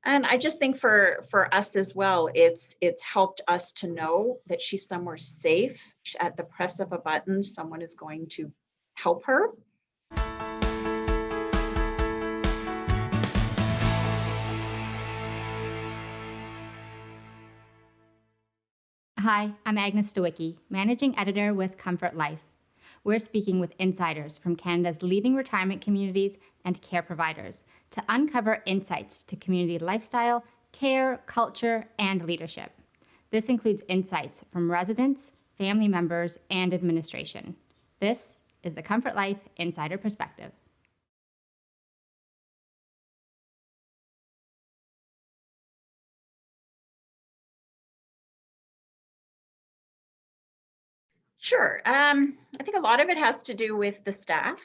And I just think for us as well, it's helped us to know that she's somewhere safe. At the press of a button, someone is going to help her. Hi, I'm Agnes Stowicki, Managing Editor with Comfort Life. We're speaking with insiders from Canada's leading retirement communities and care providers to uncover insights to community lifestyle, care, culture, and leadership. This includes insights from residents, family members, and administration. This is the Comfort Life Insider Perspective. Sure. I think a lot of it has to do with the staff,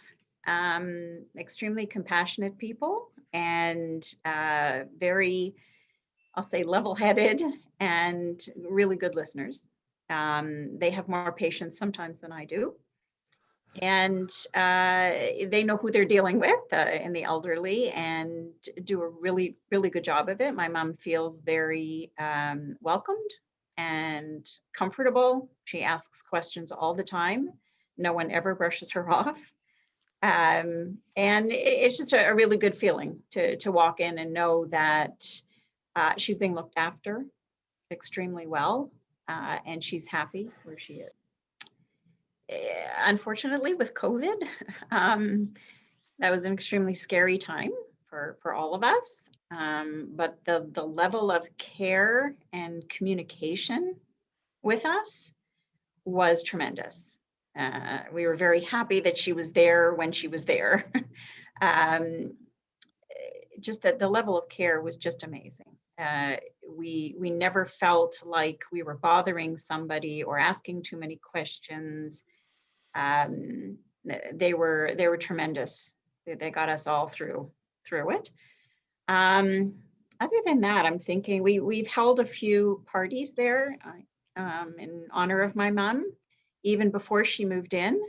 extremely compassionate people and very, I'll say, level-headed and really good listeners. They have more patience sometimes than I do. And they know who they're dealing with in the elderly and do a really, really good job of it. My mom feels very welcomed and comfortable. She asks questions all the time. No one ever brushes her off. And it's just a really good feeling to walk in and know that she's being looked after extremely well, and she's happy where she is. Unfortunately, with COVID, that was an extremely scary time for all of us. But the level of care and communication with us was tremendous. We were very happy that she was there when she was there. Just that the level of care was just amazing. We never felt like we were bothering somebody or asking too many questions. They were tremendous. They got us all through it. Other than that, I'm thinking we've held a few parties there in honor of my mom, even before she moved in.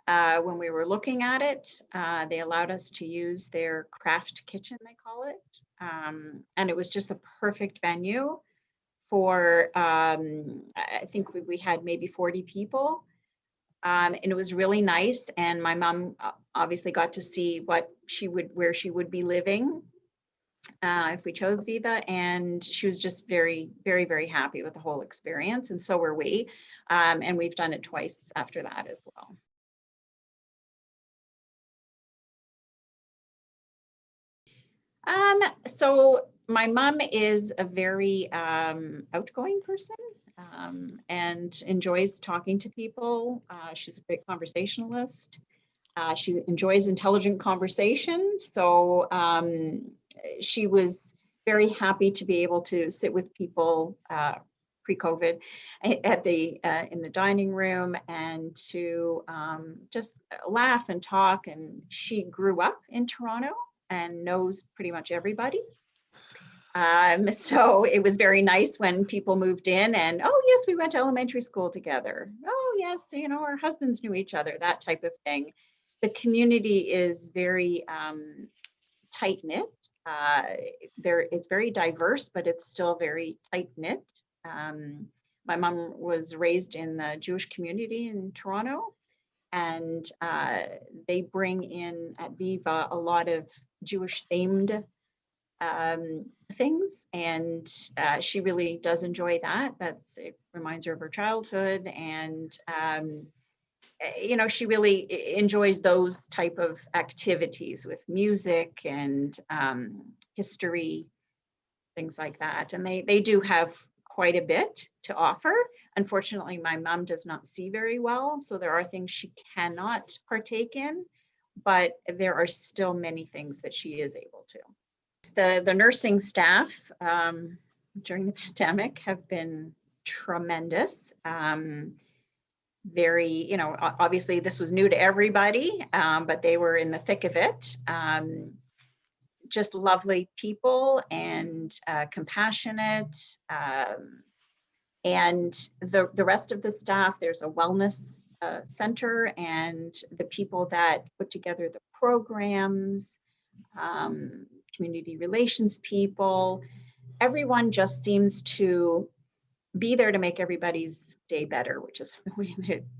When we were looking at it, they allowed us to use their craft kitchen, they call it. And it was just the perfect venue for, I think we had maybe 40 people. And it was really nice. And my mom obviously got to see where she would be living if we chose Viva. And she was just very, very, very happy with the whole experience. And so were we. And we've done it twice after that as well. So my mom is a very outgoing person and enjoys talking to people. She's a great conversationalist. She enjoys intelligent conversation. So she was very happy to be able to sit with people pre-COVID at in the dining room and to just laugh and talk. And she grew up in Toronto and knows pretty much everybody. So it was very nice when people moved in and, oh yes, we went to elementary school together. Oh yes, our husbands knew each other, that type of thing. The community is very tight-knit. It's very diverse, but it's still very tight-knit. My mom was raised in the Jewish community in Toronto, and they bring in at Viva a lot of Jewish themed things, and she really does enjoy that. It reminds her of her childhood, and she really enjoys those type of activities with music and history, things like that. And they do have quite a bit to offer. Unfortunately, my mom does not see very well, so there are things she cannot partake in, but there are still many things that she is able to. The nursing staff during the pandemic have been tremendous. Very, obviously this was new to everybody, but they were in the thick of it. Just lovely people and compassionate. And the rest of the staff, there's a wellness center, and the people that put together the programs, community relations people. Everyone just seems to be there to make everybody's day better, which is,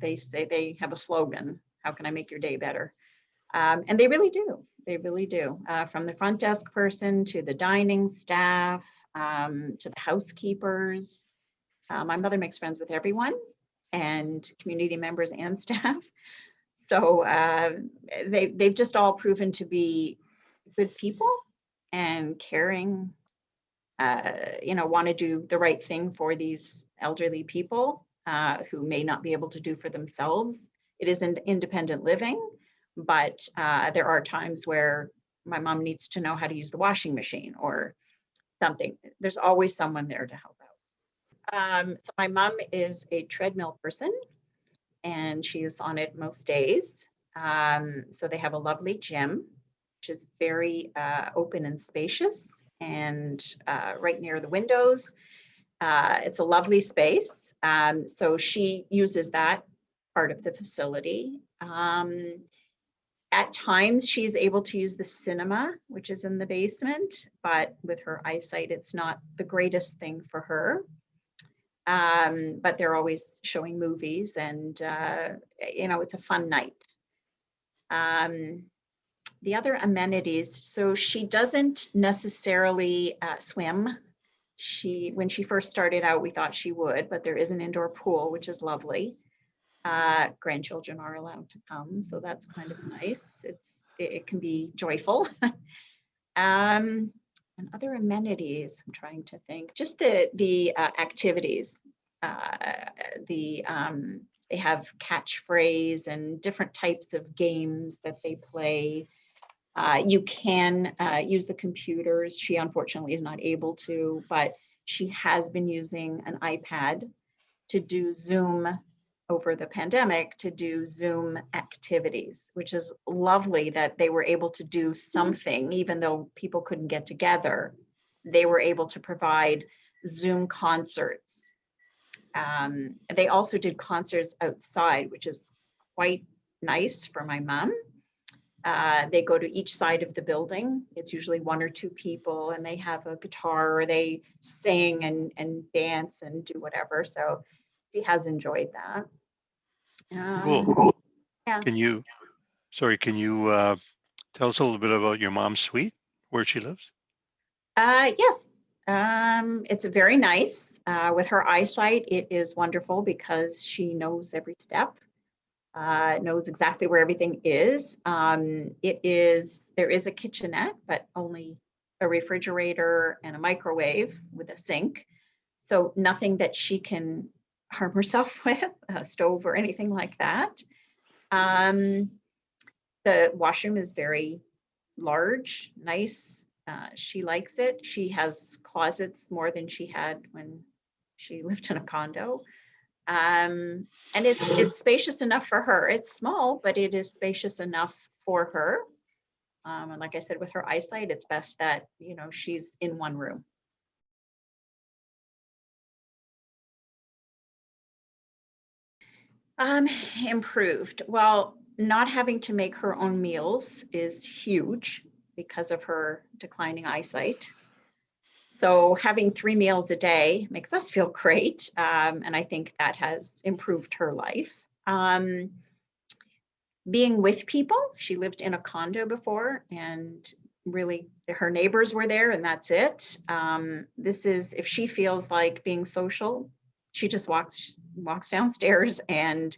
they say they have a slogan, how can I make your day better? And they really do. They really do. From the front desk person to the dining staff, to the housekeepers. My mother makes friends with everyone, and community members and staff. So they've just all proven to be good people and caring, want to do the right thing for these elderly people who may not be able to do for themselves. It isn't independent living, but there are times where my mom needs to know how to use the washing machine or something. There's always someone there to help out. So my mom is a treadmill person, and she is on it most days. So they have a lovely gym, which is very open and spacious, and right near the windows. It's a lovely space. So she uses that part of the facility. At times, she's able to use the cinema, which is in the basement, but with her eyesight, it's not the greatest thing for her. But they're always showing movies, and it's a fun night. The other amenities, so she doesn't necessarily swim. When she first started out, we thought she would, but there is an indoor pool, which is lovely. Grandchildren are allowed to come, so that's kind of nice. It can be joyful. And other amenities, I'm trying to think, just the activities. They have catchphrase and different types of games that they play. You can use the computers. She unfortunately is not able to, but she has been using an iPad to do Zoom over the pandemic, to do Zoom activities, which is lovely that they were able to do something, even though people couldn't get together. They were able to provide Zoom concerts. They also did concerts outside, which is quite nice for my mom. They go to each side of the building. It's usually one or two people, and they have a guitar, or they sing and dance and do whatever. So she has enjoyed that. Cool. Yeah. Can you tell us a little bit about your mom's suite, where she lives? Yes. It's very nice. With her eyesight, it is wonderful because she knows every step. Knows exactly where everything is. There is a kitchenette, but only a refrigerator and a microwave with a sink. So nothing that she can harm herself with, a stove or anything like that. The washroom is very large, nice. She likes it. She has closets more than she had when she lived in a condo. And it's spacious enough for her. It's small, but it is spacious enough for her. And like I said, with her eyesight, it's best that, she's in one room. Improved. Well, not having to make her own meals is huge because of her declining eyesight. So having 3 meals a day makes us feel great. And I think that has improved her life. Being with people, she lived in a condo before, and really her neighbors were there, and that's it. If she feels like being social, she just walks downstairs, and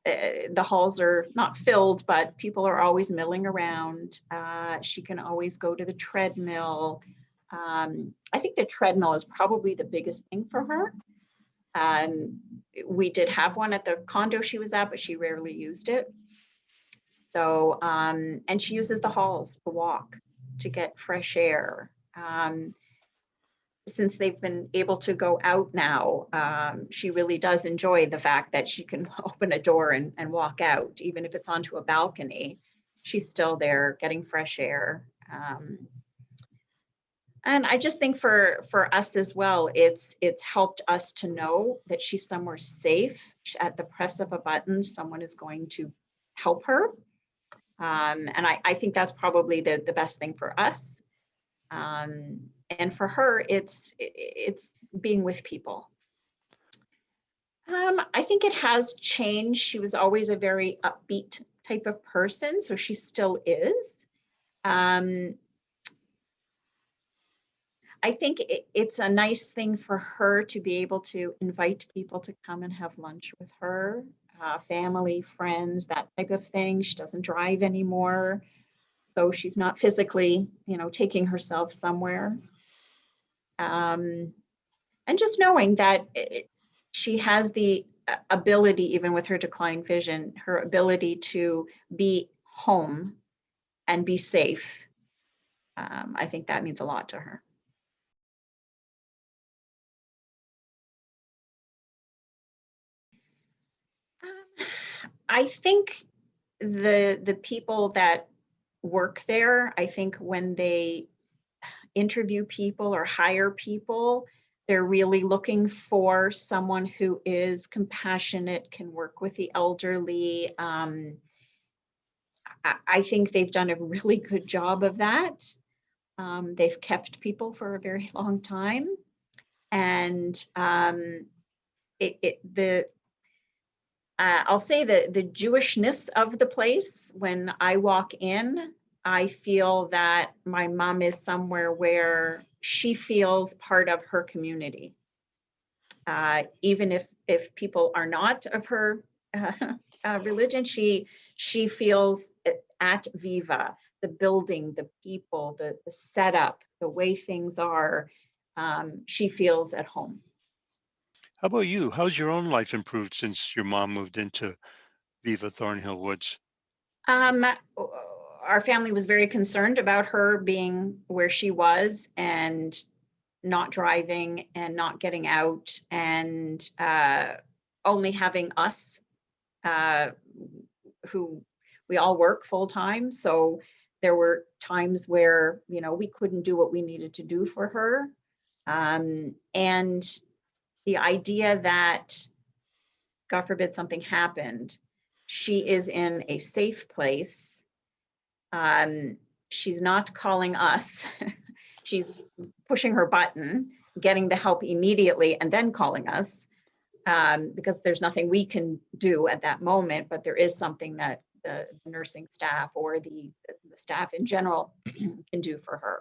the halls are not filled, but people are always milling around. She can always go to the treadmill. I think the treadmill is probably the biggest thing for her. We did have one at the condo she was at, but she rarely used it. So, and she uses the halls to walk, to get fresh air. Since they've been able to go out now, she really does enjoy the fact that she can open a door and walk out, even if it's onto a balcony. She's still there getting fresh air. And I just think for us as well, it's helped us to know that she's somewhere safe. At the press of a button, someone is going to help her. And I think that's probably the best thing for us. And for her, it's being with people. I think it has changed. She was always a very upbeat type of person, so she still is. I think it's a nice thing for her to be able to invite people to come and have lunch with her, family, friends, that type of thing. She doesn't drive anymore, so she's not physically, taking herself somewhere. And just knowing that she has the ability, even with her declined vision, her ability to be home and be safe. I think that means a lot to her. I think the people that work there, I think when they interview people or hire people, they're really looking for someone who is compassionate, can work with the elderly. I think they've done a really good job of that. They've kept people for a very long time. And I'll say that the Jewishness of the place, when I walk in, I feel that my mom is somewhere where she feels part of her community. Even if people are not of her religion, she feels at Viva, the building, the people, the setup, the way things are, she feels at home. How about you? How's your own life improved since your mom moved into VIVA Thornhill Woods? Our family was very concerned about her being where she was and not driving and not getting out, and only having us, who we all work full time. So there were times where, we couldn't do what we needed to do for her. And the idea that, God forbid something happened, she is in a safe place. She's not calling us. She's pushing her button, getting the help immediately, and then calling us, because there's nothing we can do at that moment, but there is something that the nursing staff or the staff in general can do for her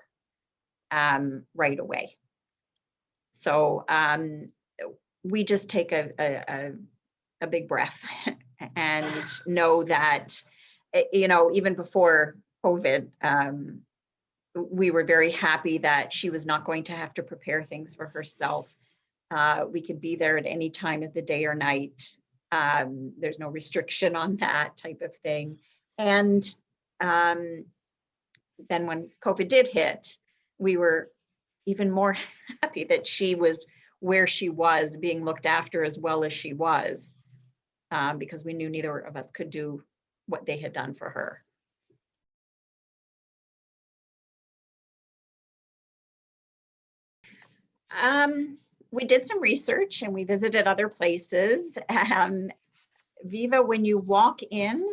right away. So we just take a big breath and know that, even before COVID, we were very happy that she was not going to have to prepare things for herself. We could be there at any time of the day or night. There's no restriction on that type of thing. And then when COVID did hit, we were even more happy that she was where she was, being looked after as well as she was, because we knew neither of us could do what they had done for her. We did some research and we visited other places. Viva, when you walk in,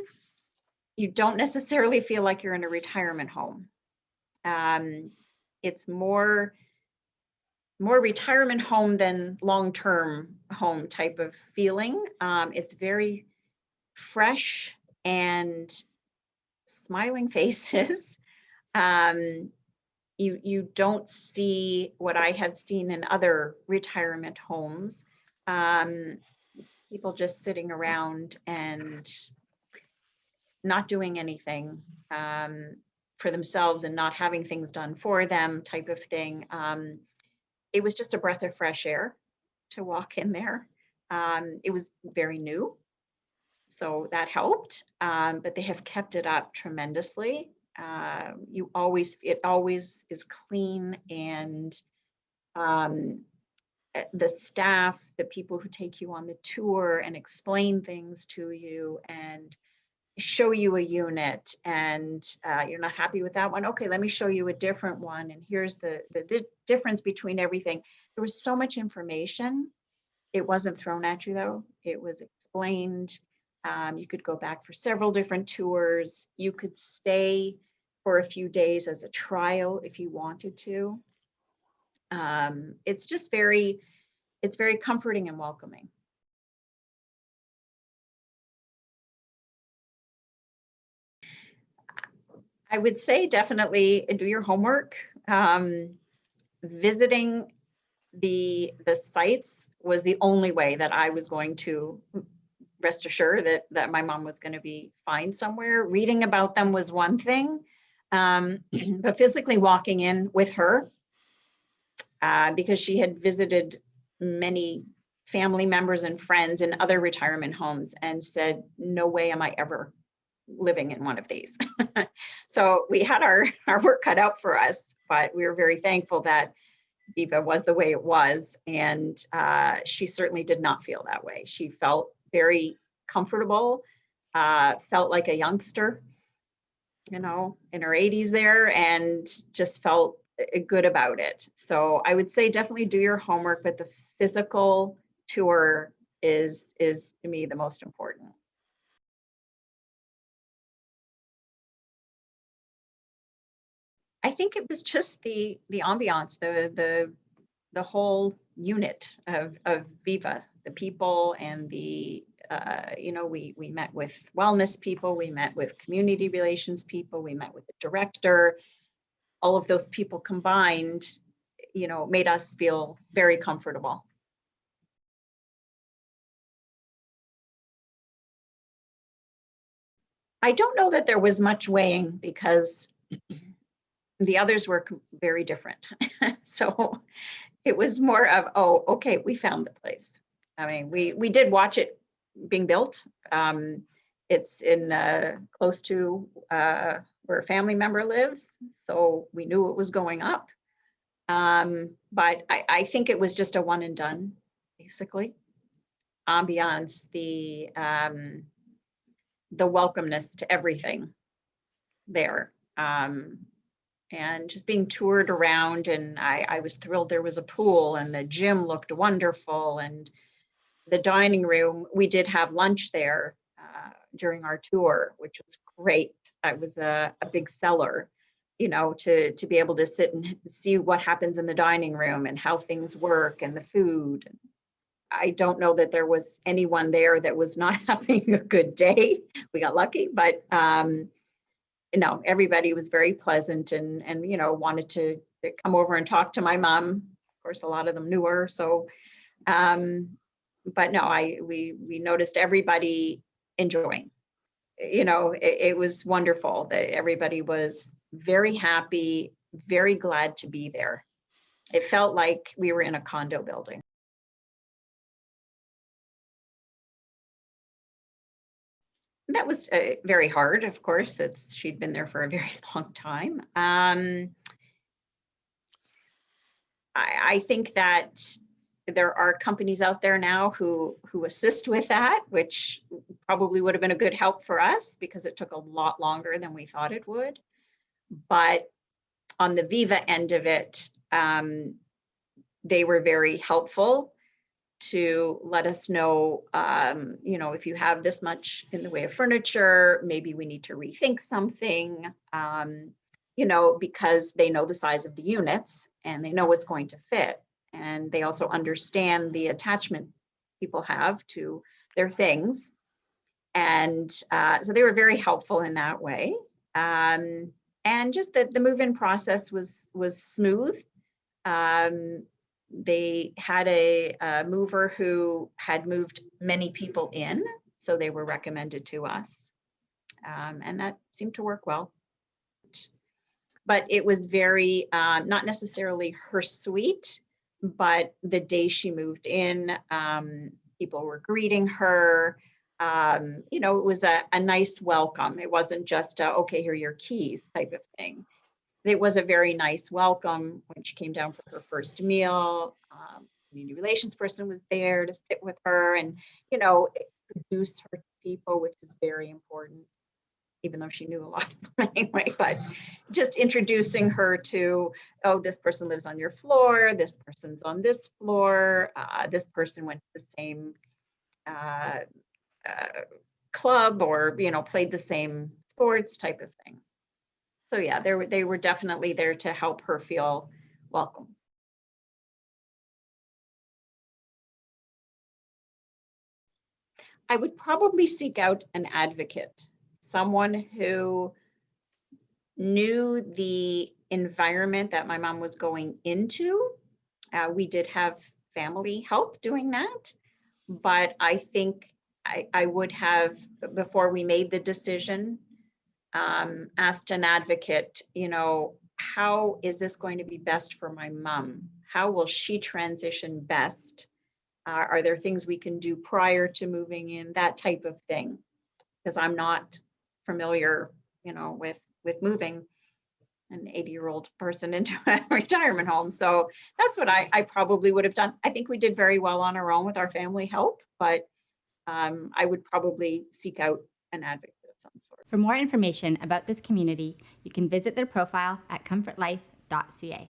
you don't necessarily feel like you're in a retirement home. It's more retirement home than long-term home type of feeling. It's very fresh and smiling faces. You don't see what I had seen in other retirement homes. People just sitting around and not doing anything for themselves and not having things done for them type of thing. It was just a breath of fresh air to walk in there. It was very new, so that helped, but they have kept it up tremendously. It always is clean, and the staff, the people who take you on the tour and explain things to you and show you a unit, and you're not happy with that one. Okay, let me show you a different one. And here's the difference between everything. There was so much information. It wasn't thrown at you though. It was explained. You could go back for several different tours. You could stay for a few days as a trial if you wanted to. It's just it's very comforting and welcoming. I would say definitely do your homework. Visiting the sites was the only way that I was going to rest assured that my mom was going to be fine somewhere. Reading about them was one thing, but physically walking in with her, because she had visited many family members and friends in other retirement homes and said, no way am I ever living in one of these. So we had our work cut out for us, but we were very thankful that Viva was the way it was. And she certainly did not feel that way. She felt very comfortable, felt like a youngster, you know, in her 80s there, and just felt good about it. So I would say definitely do your homework, but the physical tour is to me the most important. I think it was just the ambiance, the whole unit of Viva, the people and the you know, we met with wellness people, we met with community relations people, we met with the director. All of those people combined, you know, made us feel very comfortable. I don't know that there was much weighing because the others were very different. So it was more of, oh, okay, we found the place. I mean, we did watch it being built. It's in close to where a family member lives, so we knew it was going up. But I think it was just a one and done, basically. Ambiance, the welcomeness to everything there. And just being toured around, and I was thrilled there was a pool and the gym looked wonderful, and the dining room, we did have lunch there during our tour, which was great. That was a big seller, you know, to be able to sit and see what happens in the dining room and how things work and the food. I don't know that there was anyone there that was not having a good day. We got lucky, but no, everybody was very pleasant and you know, wanted to come over and talk to my mom. Of course, a lot of them knew her. So, but no, we noticed everybody enjoying. You know, it was wonderful that everybody was very happy, very glad to be there. It felt like we were in a condo building. That was very hard, of course. She'd been there for a very long time. I think that there are companies out there now who assist with that, which probably would have been a good help for us because it took a lot longer than we thought it would. But on the Viva end of it, they were very helpful to let us know, you know, if you have this much in the way of furniture, maybe we need to rethink something, you know, because they know the size of the units and they know what's going to fit. And they also understand the attachment people have to their things. And so they were very helpful in that way. And just the move-in process was smooth. They had a mover who had moved many people in, so they were recommended to us. And that seemed to work well. But it was very, not necessarily her suite, but the day she moved in, people were greeting her. You know, it was a nice welcome. It wasn't just, okay, here are your keys type of thing. It was a very nice welcome when she came down for her first meal. Community relations person was there to sit with her and, you know, introduce her to people, which is very important, even though she knew a lot of them anyway. But just introducing her to, oh, this person lives on your floor, this person's on this floor, this person went to the same club or, you know, played the same sports type of thing. So yeah, they were definitely there to help her feel welcome. I would probably seek out an advocate, someone who knew the environment that my mom was going into. We did have family help doing that, but I think I would have, before we made the decision, asked an advocate, how is this going to be best for my mom? How will she transition best? Are there things we can do prior to moving in? That type of thing, because I'm not familiar, with moving an 80-year-old person into a retirement home. So that's what I probably would have done. I think we did very well on our own with our family help, but I would probably seek out an advocate of some sort. For more information about this community, you can visit their profile at comfortlife.ca.